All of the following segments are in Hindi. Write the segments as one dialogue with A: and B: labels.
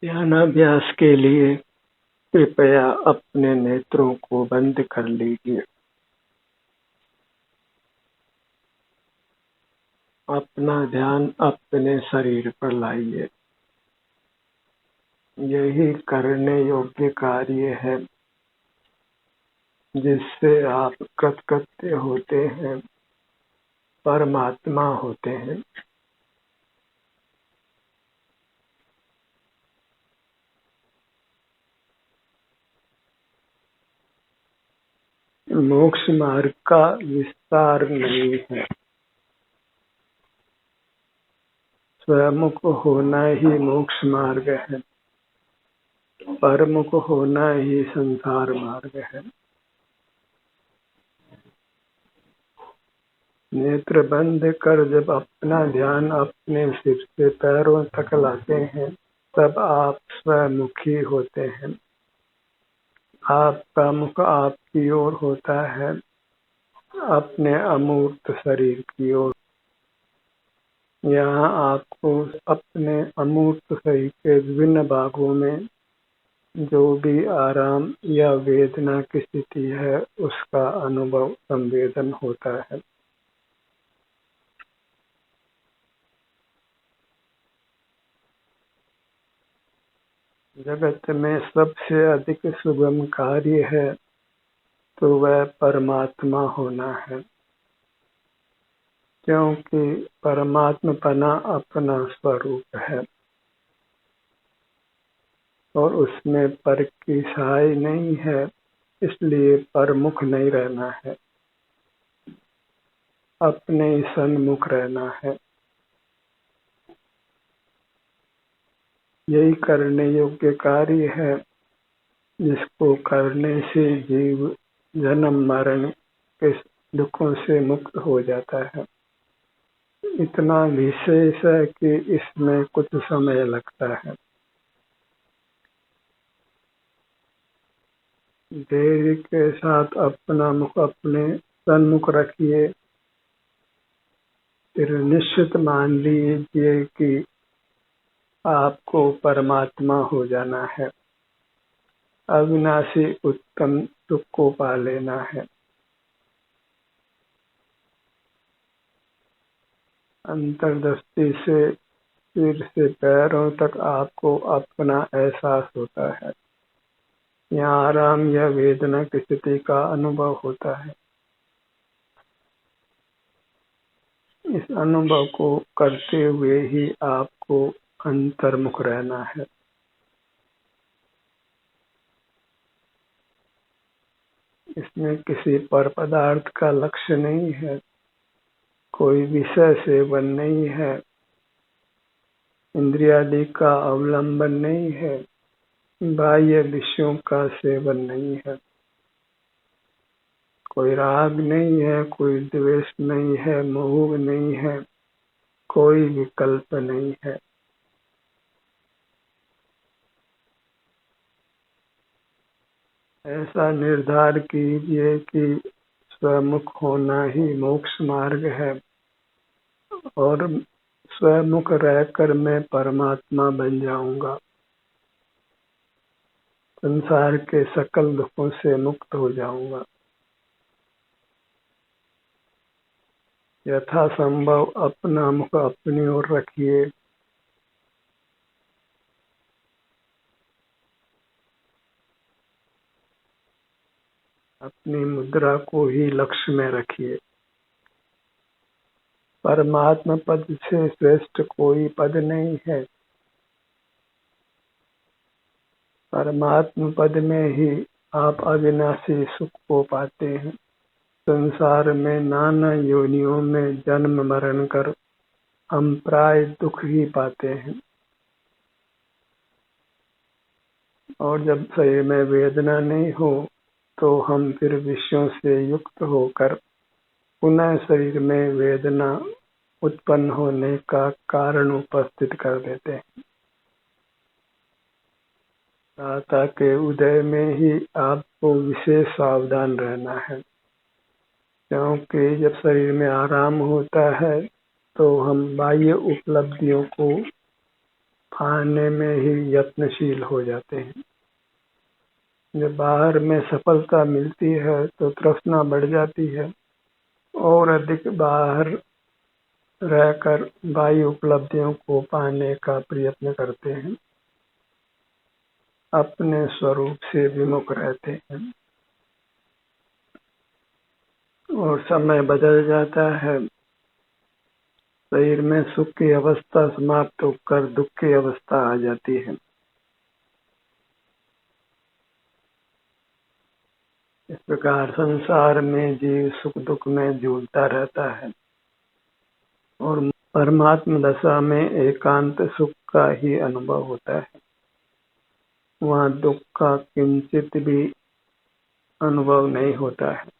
A: ध्यानाभ्यास के लिए कृपया अपने नेत्रों को बंद कर लीजिए। अपना ध्यान अपने शरीर पर लाइए। यही करने योग्य कार्य है जिससे आप कृतकृत्य होते हैं, परमात्मा होते हैं। मोक्ष मार्ग का विस्तार नहीं है। स्वमुख होना ही मोक्ष मार्ग है, परमुख होना ही संसार मार्ग है। नेत्र बंद कर जब अपना ध्यान अपने सिर से पैरों तक लाते हैं, तब आप स्वमुखी होते हैं। आपका मुख आपकी ओर होता है, अपने अमूर्त शरीर की ओर। यहाँ आपको अपने अमूर्त शरीर के विभिन्न भागों में जो भी आराम या वेदना की स्थिति है, उसका अनुभव संवेदन होता है। जगत में सबसे अधिक सुगम कार्य है तो वह परमात्मा होना है, क्योंकि परमात्मपना अपना स्वरूप है और उसमें पर की सहाय नहीं है, इसलिए परमुख नहीं रहना है, अपने सन्मुख रहना है। यही करने योग्य कार्य है जिसको करने से जीव जन्म मरण के दुखों से मुक्त हो जाता है। इतना विशेष है कि इसमें कुछ समय लगता है। धैर्य के साथ अपना मुख अपने सन्मुख रखिए। फिर निश्चित मान लीजिए कि आपको परमात्मा हो जाना है, अविनाशी उत्तम सुख को पा लेना है। अंतर्दृष्टि से सिर से पैरों तक आपको अपना एहसास होता है। यहाँ आराम या वेदना की स्थिति का अनुभव होता है। इस अनुभव को करते हुए ही आपको अंतर्मुख रहना है। इसमें किसी पर पदार्थ का लक्ष्य नहीं है, कोई विषय सेवन नहीं है, इंद्रियादि का अवलंबन नहीं है, बाह्य विषयों का सेवन नहीं है, कोई राग नहीं है, कोई द्वेष नहीं है, मोह नहीं है, कोई विकल्प नहीं है। ऐसा निर्धार कीजिए कि स्वमुख होना ही मोक्ष मार्ग है और स्वमुख रहकर मैं परमात्मा बन जाऊंगा, संसार के सकल दुखों से मुक्त हो जाऊंगा। यथासंभव अपना मुख अपनी ओर रखिए। अपनी मुद्रा को ही लक्ष्य में रखिए। परमात्मा पद से श्रेष्ठ कोई पद नहीं है। परमात्मा पद में ही आप अविनाशी सुख को पाते हैं। संसार में नाना योनियों में जन्म मरण कर हम प्राय दुख ही पाते हैं, और जब शरीर में वेदना नहीं हो तो हम फिर विषयों से युक्त होकर पुनः शरीर में वेदना उत्पन्न होने का कारण उपस्थित कर देते हैं। प्रातः के उदय में ही आपको विशेष सावधान रहना है, क्योंकि जब शरीर में आराम होता है तो हम बाह्य उपलब्धियों को पाने में ही यत्नशील हो जाते हैं। जब बाहर में सफलता मिलती है तो तृष्णा बढ़ जाती है और अधिक बाहर रहकर बाह्य उपलब्धियों को पाने का प्रयत्न करते हैं, अपने स्वरूप से विमुख रहते हैं और समय बदल जाता है। शरीर में सुख की अवस्था समाप्त होकर दुख की अवस्था आ जाती है। इस प्रकार संसार में जीव सुख दुख में जूझता रहता है और परमात्मा दशा में एकांत सुख का ही अनुभव होता है। वहाँ दुख का किंचित भी अनुभव नहीं होता है।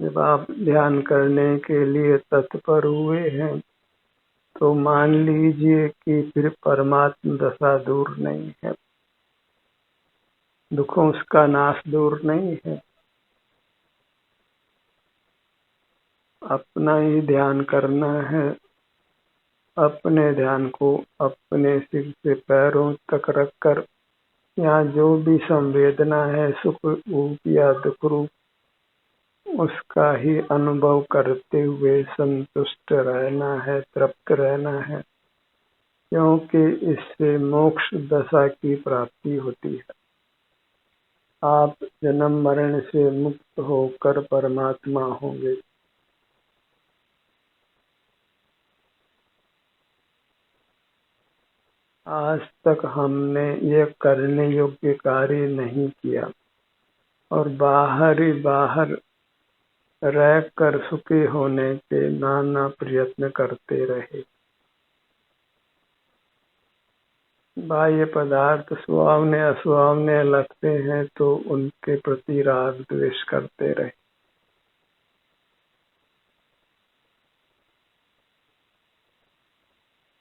A: जब आप ध्यान करने के लिए तत्पर हुए हैं तो मान लीजिए कि फिर परमात्मा दशा दूर नहीं है, दुखों का नाश दूर नहीं है। अपना ही ध्यान करना है। अपने ध्यान को अपने सिर से पैरों तक रखकर यहाँ जो भी संवेदना है, सुख रूप या दुख रूप, उसका ही अनुभव करते हुए संतुष्ट रहना है, तृप्त रहना है, क्योंकि इससे मोक्ष दशा की प्राप्ति होती है। आप जन्म मरण से मुक्त होकर परमात्मा होंगे। आज तक हमने ये करने योग्य कार्य नहीं किया और बाहर ही बाहर रहकर सुखी होने के नाना प्रयत्न करते रहे। बाह्य पदार्थ सुहावने असुहावने लगते हैं तो उनके प्रति राग द्वेष करते रहे।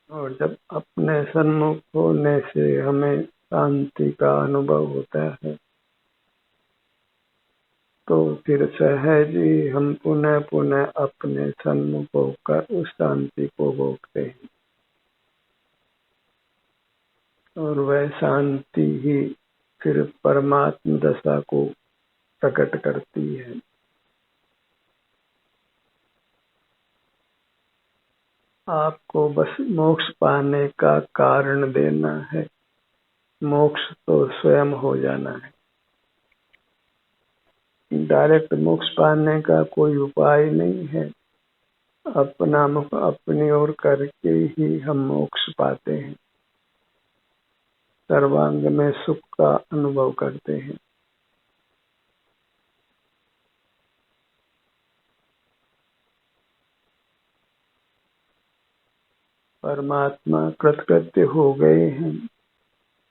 A: और जब अपने सन्मुख होने से हमें शांति का अनुभव होता है तो फिर सहज ही हम पुनः पुनः अपने सन्मुख होकर उस शांति को भोगते हैं और वह शांति ही फिर परमात्म दशा को प्रकट करती है। आपको बस मोक्ष पाने का कारण देना है, मोक्ष तो स्वयं हो जाना है। डायरेक्ट मोक्ष पाने का कोई उपाय नहीं है। अपना मुख अपनी ओर करके ही हम मोक्ष पाते हैं, सर्वांग में सुख का अनुभव करते हैं। परमात्मा कृतकृत्य हो गए हैं,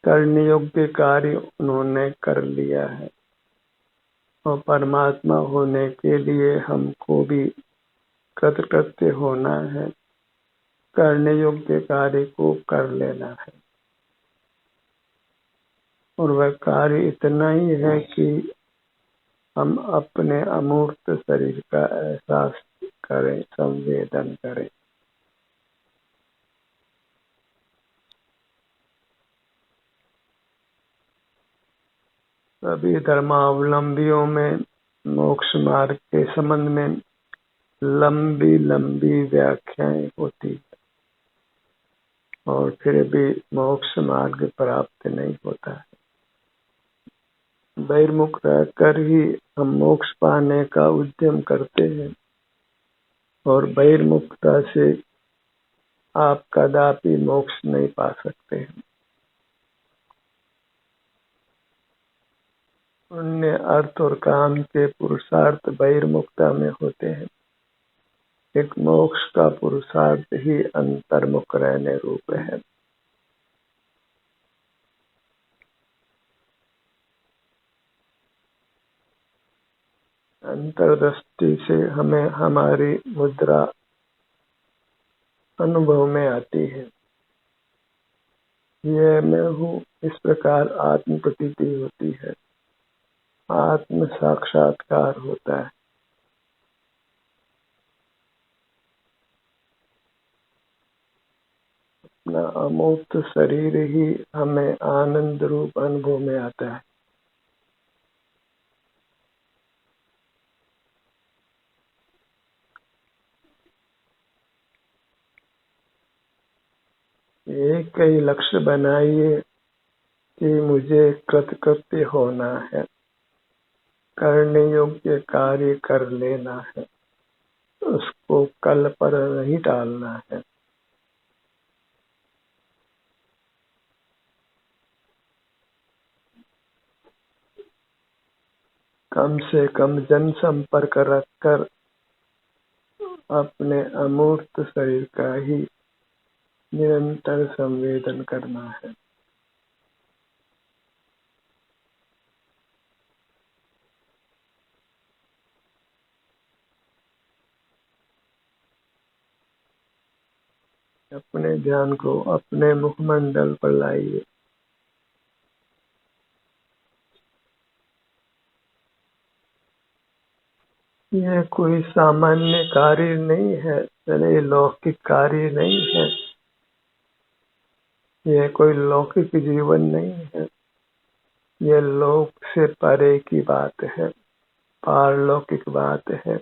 A: करने योग्य कार्य उन्होंने कर लिया है और परमात्मा होने के लिए हमको भी कृतकृत्य होना है, करने योग्य कार्य को कर लेना है। और वह कार्य इतना ही है कि हम अपने अमूर्त शरीर का एहसास करें, संवेदन करें। सभी धर्मावलंबियों में मोक्ष मार्ग के संबंध में लंबी लंबी व्याख्याएं होती है और फिर भी मोक्ष मार्ग प्राप्त नहीं होता है। बहिर्मुख रहकर ही हम मोक्ष पाने का उद्यम करते हैं और बहिर्मुखता से आप कदापि मोक्ष नहीं पा सकते हैं। पुण्य अर्थ और काम के पुरुषार्थ बहिर्मुखता में होते हैं। एक मोक्ष का पुरुषार्थ ही अंतर्मुख रहने रूप है। अंतर्दृष्टि से हमें हमारी मुद्रा अनुभव में आती है। यह मैं हूँ, इस प्रकार आत्म प्रतीति होती है, आत्म साक्षात्कार होता है। अपना अमूर्त शरीर ही हमें आनंद रूप अनुभव में आता है। एक ही लक्ष्य बनाइए कि मुझे कृतकृत्य होना है, करने योग्य कार्य कर लेना है, उसको कल पर नहीं टालना है। कम से कम जनसंपर्क रखकर अपने अमूर्त शरीर का ही निरंतर संवेदन करना है। अपने ध्यान को अपने मुखमंडल पर लाइए। यह कोई सामान्य कार्य नहीं है, चले लौकिक कार्य नहीं है, यह कोई लौकिक जीवन नहीं है, यह लोक से परे की बात है, पारलौकिक बात है।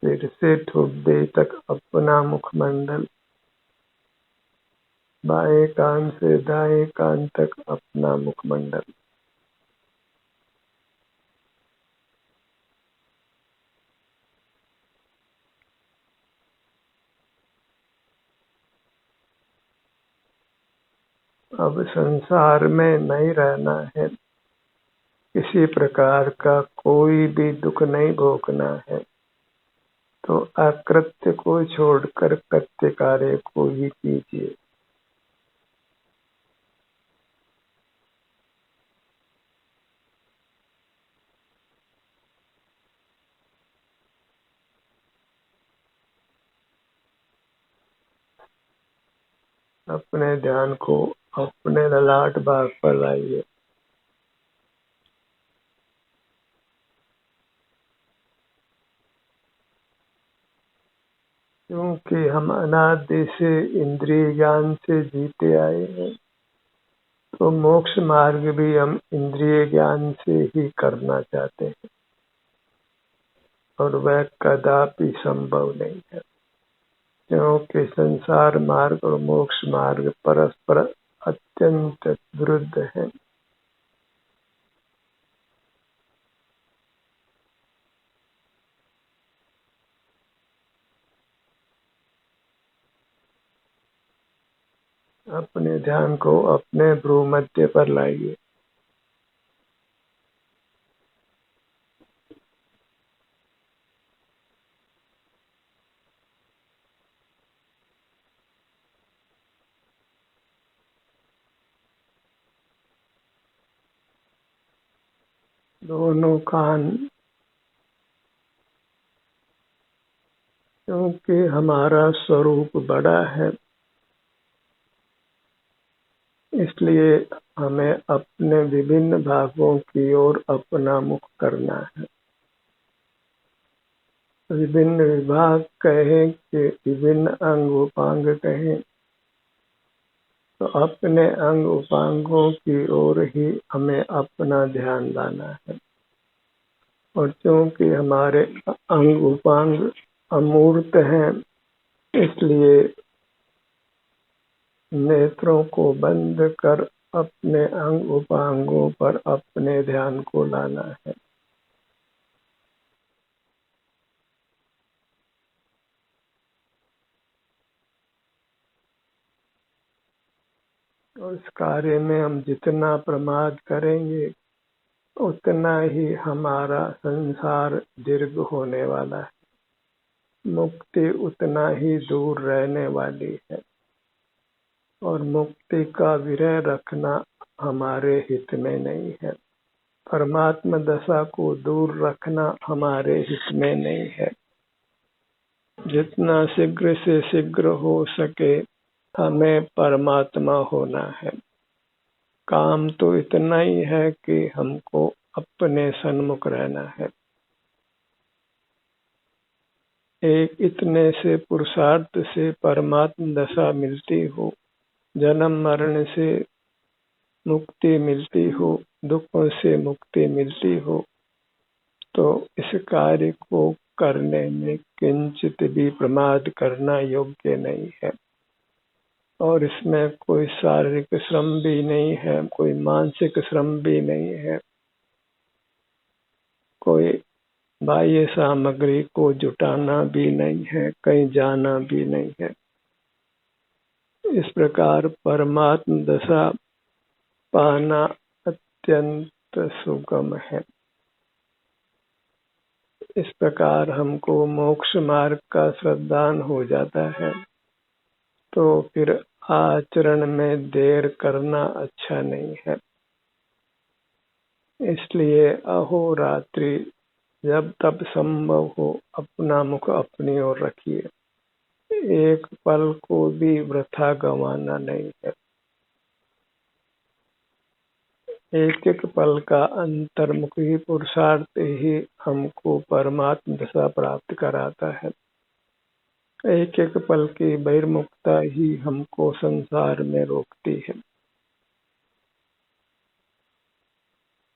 A: सिर से ठुड्डे तक अपना मुखमंडल, बाएं कान से दाएं कान तक अपना मुखमंडल। अब संसार में नहीं रहना है, किसी प्रकार का कोई भी दुख नहीं भोगना है, तो अकृत्य को छोड़कर कृत्य कार्य को ही कीजिए। अपने ध्यान को अपने ललाट भाग पर लाइए। क्योंकि हम अनादि से इंद्रिय ज्ञान से जीते आए हैं, तो मोक्ष मार्ग भी हम इंद्रिय ज्ञान से ही करना चाहते हैं, और वह कदापि संभव नहीं है, क्योंकि संसार मार्ग और मोक्ष मार्ग परस्पर अत्यंत विरुद्ध हैं। अपने ध्यान को अपने भ्रूमध्य पर लाइए। दोनों कान, क्योंकि हमारा स्वरूप बड़ा है, इसलिए हमें अपने विभिन्न भागों की ओर अपना मुख करना है। विभिन्न विभाग कहें कि विभिन्न अंग उपांग कहें, तो अपने अंग उपांगों की ओर ही हमें अपना ध्यान लाना है। और क्योंकि हमारे अंग उपांग अमूर्त हैं, इसलिए नेत्रों को बंद कर अपने अंग उपांगों पर अपने ध्यान को लाना है। और इस कार्य में हम जितना प्रमाद करेंगे, उतना ही हमारा संसार दीर्घ होने वाला है, मुक्ति उतना ही दूर रहने वाली है, और मुक्ति का विरह रखना हमारे हित में नहीं है। परमात्मा दशा को दूर रखना हमारे हित में नहीं है। जितना शीघ्र से शीघ्र हो सके हमें परमात्मा होना है। काम तो इतना ही है कि हमको अपने सन्मुख रहना है। एक इतने से पुरुषार्थ से परमात्म दशा मिलती हो, जन्म मरण से मुक्ति मिलती हो, दुखों से मुक्ति मिलती हो, तो इस कार्य को करने में किंचित भी प्रमाद करना योग्य नहीं है। और इसमें कोई शारीरिक श्रम भी नहीं है, कोई मानसिक श्रम भी नहीं है, कोई बाह्य सामग्री को जुटाना भी नहीं है, कहीं जाना भी नहीं है। इस प्रकार परमात्म दशा पाना अत्यंत सुगम है। इस प्रकार हमको मोक्ष मार्ग का श्रद्धान हो जाता है, तो फिर आचरण में देर करना अच्छा नहीं है। इसलिए अहोरात्रि जब तब संभव हो अपना मुख अपनी ओर रखिए, एक पल को भी वृथा गंवाना नहीं है। एक एक पल का अंतर्मुखी पुरुषार्थ ही हमको परमात्म दशा प्राप्त कराता है। एक एक पल की बहिर्मुखता ही हमको संसार में रोकती है।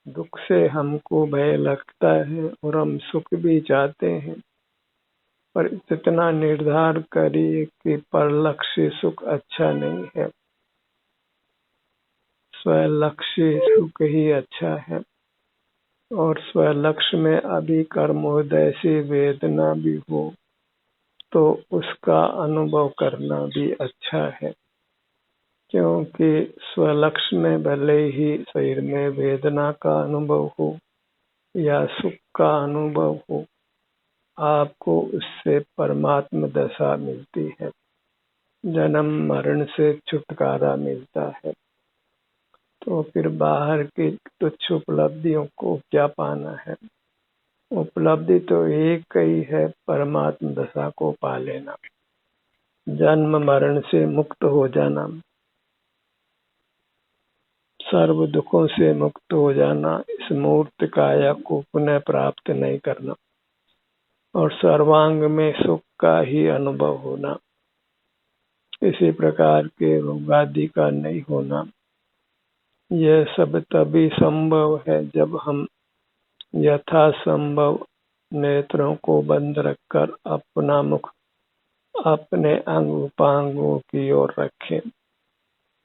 A: दुख से हमको भय लगता है और हम सुख भी चाहते हैं, पर इतना निर्धार करिए कि परलक्ष्य सुख अच्छा नहीं है, स्वलक्ष्य सुख ही अच्छा है। और स्वलक्ष्य में अभी कर्मोदय से वेदना भी हो तो उसका अनुभव करना भी अच्छा है, क्योंकि स्वलक्ष्य में भले ही शरीर में वेदना का अनुभव हो या सुख का अनुभव हो, आपको उससे परमात्म दशा मिलती है, जन्म मरण से छुटकारा मिलता है। तो फिर बाहर की तुच्छ उपलब्धियों को क्या पाना है? उपलब्धि तो एक ही है, परमात्म दशा को पा लेना, जन्म मरण से मुक्त हो जाना, सर्व दुखों से मुक्त हो जाना, इस मूर्त काया को पुनः प्राप्त नहीं करना और सर्वांग में सुख का ही अनुभव होना, किसी प्रकार के रोगादि का नहीं होना। यह सब तभी संभव है जब हम यथासंभव नेत्रों को बंद रखकर अपना मुख अपने अंग उपांगों की ओर रखें।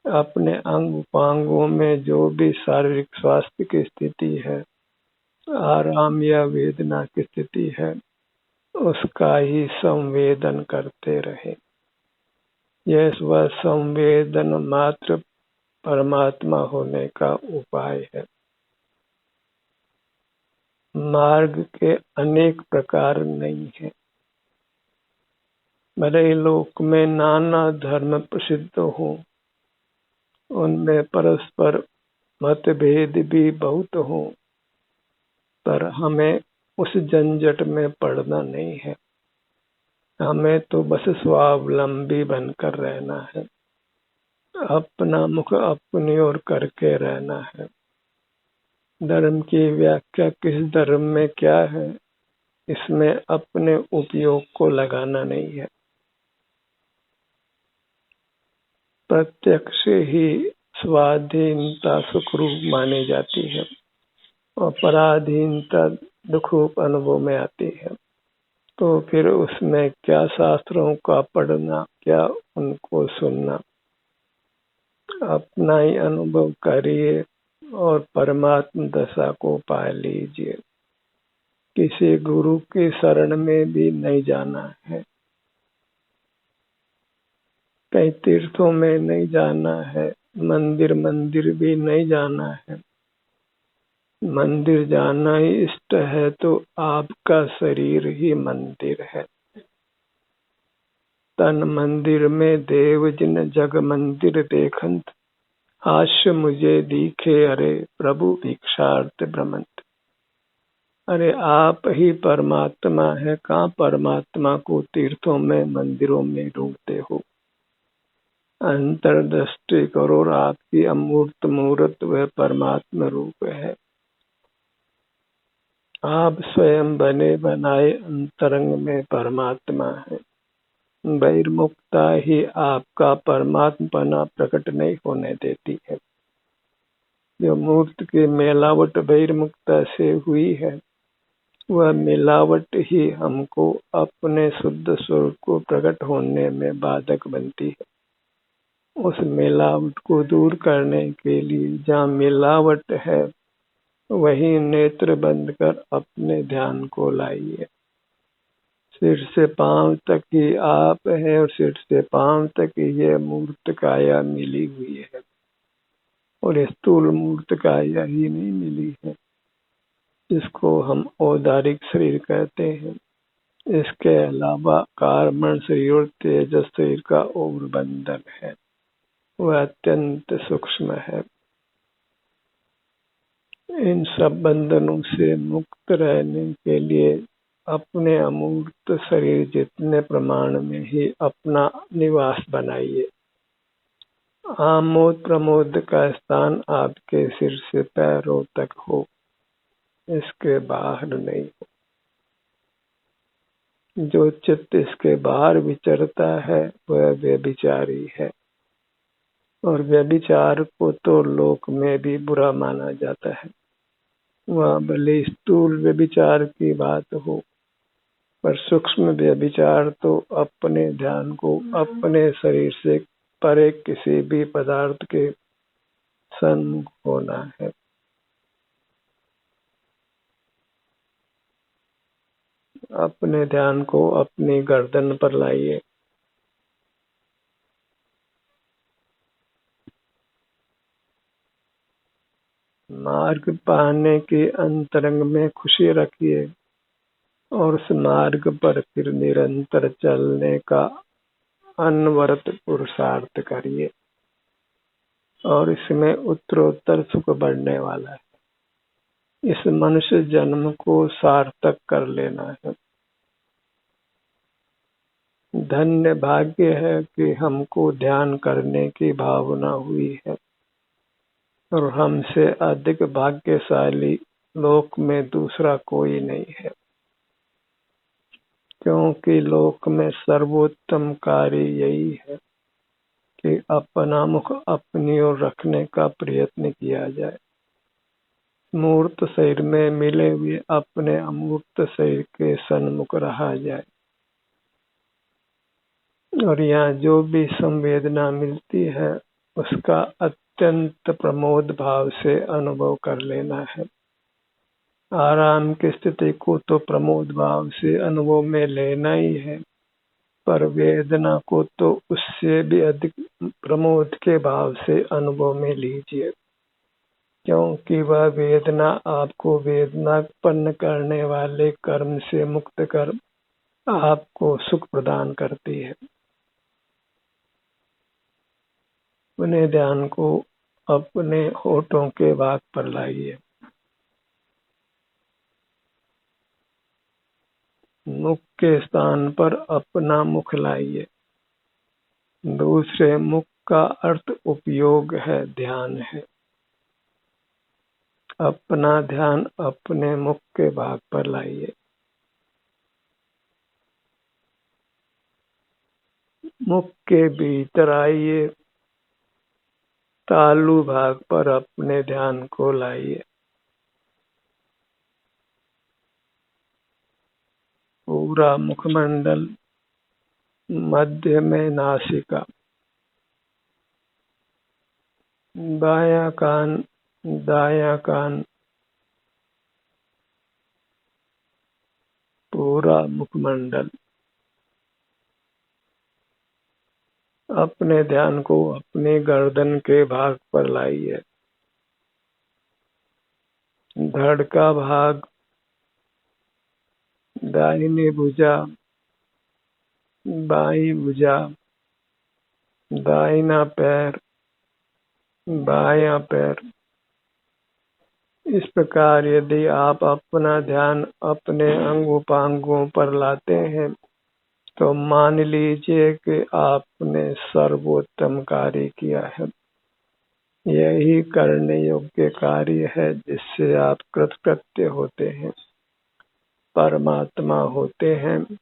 A: अपने अंग उपांगों में जो भी शारीरिक स्वास्थ्य की स्थिति है, आराम या वेदना की स्थिति है, उसका ही संवेदन करते रहे। यह स्व संवेदन मात्र परमात्मा होने का उपाय है। मार्ग के अनेक प्रकार नहीं है, भले लोक में नाना धर्म प्रसिद्ध हो, उनमें परस्पर मतभेद भी बहुत हो, पर हमें उस झंझट में पड़ना नहीं है। हमें तो बस स्वावलंबी बनकर रहना है, अपना मुख अपनी ओर करके रहना है। धर्म की व्याख्या किस धर्म में क्या है, इसमें अपने उपयोग को लगाना नहीं है। प्रत्यक्ष ही स्वाधीनता सुखरूप मानी जाती है और पराधीनता दुखरूप अनुभव में आती है। तो फिर उसमें क्या शास्त्रों का पढ़ना, क्या उनको सुनना। अपना ही अनुभव करिए और परमात्म दशा को पा लीजिए। किसी गुरु की शरण में भी नहीं जाना है, कई तीर्थों में नहीं जाना है, मंदिर भी नहीं जाना है। मंदिर जाना ही इष्ट है तो आपका शरीर ही मंदिर है। तन मंदिर में देव जिन जग मंदिर देखंत, हास्य मुझे दिखे अरे प्रभु भिक्षार्थ भ्रमंत। अरे आप ही परमात्मा है, कहाँ परमात्मा को तीर्थों में मंदिरों में ढूंढते हो? अंतर्दृष्टि करो और आपकी अमूर्त मूर्त वह परमात्मा रूप है। आप स्वयं बने बनाए अंतरंग में परमात्मा है। बहिर्मुखता ही आपका परमात्मपना प्रकट नहीं होने देती है। जो मूर्त की मिलावट बहिर्मुखता से हुई है, वह मिलावट ही हमको अपने शुद्ध स्वरूप को प्रकट होने में बाधक बनती है। उस मिलावट को दूर करने के लिए जहाँ मिलावट है, वही नेत्र बंद कर अपने ध्यान को लाइए। सिर से पांव तक ही आप है और सिर से पांव तक ही यह मूर्त काया मिली हुई है, और स्थूल मूर्त काया ही नहीं मिली है, जिसको हम औदारिक शरीर कहते हैं। इसके अलावा कार्बन शरीर और तेजस शरीर का और बंधन है, वह अत्यंत सूक्ष्म है। इन सब बंधनों से मुक्त रहने के लिए अपने अमूर्त शरीर जितने प्रमाण में ही अपना निवास बनाइए। आमोद प्रमोद का स्थान आपके सिर से पैरों तक हो, इसके बाहर नहीं हो। जो चित्त इसके बाहर विचरता है, वह व्यभिचारी है, और व्यभिचार को तो लोक में भी बुरा माना जाता है। वह भले स्थूल व्यभिचार की बात हो, पर सूक्ष्म व्यभिचार तो अपने ध्यान को अपने शरीर से परे किसी भी पदार्थ के सन्मुख होना है। अपने ध्यान को अपनी गर्दन पर लाइए। मार्ग पाने के अंतरंग में खुशी रखिए, और उस मार्ग पर फिर निरंतर चलने का अनवरत पुरुषार्थ करिए, और इसमें उत्तरोत्तर सुख बढ़ने वाला है। इस मनुष्य जन्म को सार्थक कर लेना है। धन्य भाग्य है कि हमको ध्यान करने की भावना हुई है, और हमसे अधिक भाग्यशाली लोक में दूसरा कोई नहीं है, क्योंकि लोक में सर्वोत्तम कार्य यही है कि अपना मुख अपनी ओर रखने का प्रयत्न किया जाए। मूर्त शरीर में मिले हुए अपने अमूर्त शरीर के सन्मुख रहा जाए, और यहाँ जो भी संवेदना मिलती है, उसका अत्यंत प्रमोद भाव से अनुभव कर लेना है। आराम की स्थिति को तो प्रमोद भाव से अनुभव में लेना ही है, पर वेदना को तो उससे भी अधिक प्रमोद के भाव से अनुभव में लीजिए, क्योंकि वह वेदना आपको वेदना उत्पन्न करने वाले कर्म से मुक्त कर आपको सुख प्रदान करती है। उन्हें ध्यान को अपने होठों के भाग पर लाइए। मुख के स्थान पर अपना मुख लाइए। दूसरे मुख का अर्थ उपयोग है, ध्यान है। अपना ध्यान अपने मुख के भाग पर लाइए। मुख के भीतर आइए, तालु भाग पर अपने ध्यान को लाइए। पूरा मुखमंडल, मध्य में नासिका, बायां कान, दायां कान, पूरा मुखमंडल। अपने ध्यान को अपने गर्दन के भाग पर लाइए। धड़ का भाग, दाहिनी भुजा, बाई भुजा, दाहिना पैर, बायां पैर। इस प्रकार यदि आप अपना ध्यान अपने अंग उपांगों पर लाते हैं, तो मान लीजिए कि आपने सर्वोत्तम कार्य किया है। यही करने योग्य कार्य है जिससे आप कृतकृत्य होते हैं। परमात्मा होते हैं,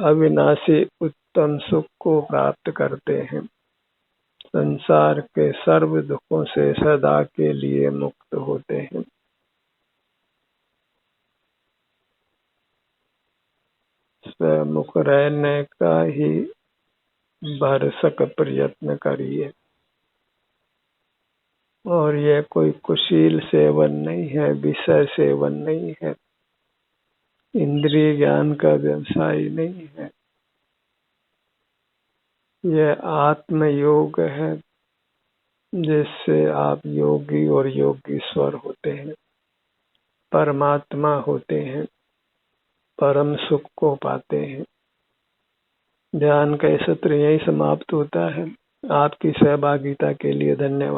A: अविनाशी उत्तम सुख को प्राप्त करते हैं, संसार के सर्व दुखों से सदा के लिए मुक्त होते हैं। स्वमुख रहने का ही भरसक प्रयत्न करिए। और यह कोई कुशील सेवन नहीं है, विषय सेवन नहीं है, इंद्रिय ज्ञान का व्यवसाय नहीं है। यह आत्म योग है, जिससे आप योगी और योगीश्वर होते हैं, परमात्मा होते हैं, परम सुख को पाते हैं। ध्यान का सत्र यही समाप्त होता है। आपकी सहभागिता के लिए धन्यवाद।